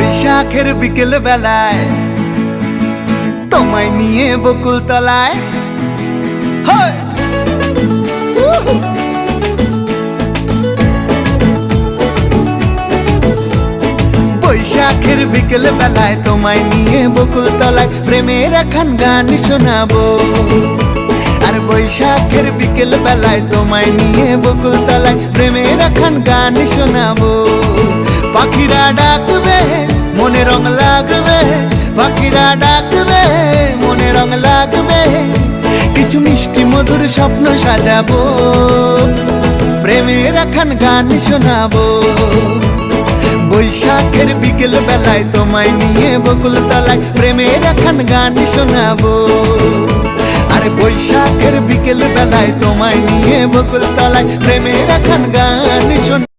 বৈশাখের বিকেল বেলায় তোমায় নিয়ে বকুল তলায় বৈশাখের বিকেল বেলায় তোমায় নিয়ে বকুল তলায় প্রেমের একখান গান শোনাবো। আর বৈশাখের বিকেল বেলায় তোমায় নিয়ে বকুল তলায় প্রেমের একখান গান শোনাবো। পাখিরা ডাকবে মনে রং লাগবে, পাখিরা ডাকবে মনে রং লাগবে, কিছু মিষ্টি মধুর স্বপ্ন সাজাবো, প্রেমের একখান গান শোনাবো। বৈশাখের বিকেল বেলায় তোমায় নিয়ে বকুল তলায় প্রেমের একখান গান শোনাবো। আরে বৈশাখের বিকেল বেলায় তোমায় নিয়ে বকুল তলায় প্রেমের একখান গান শোনাবো।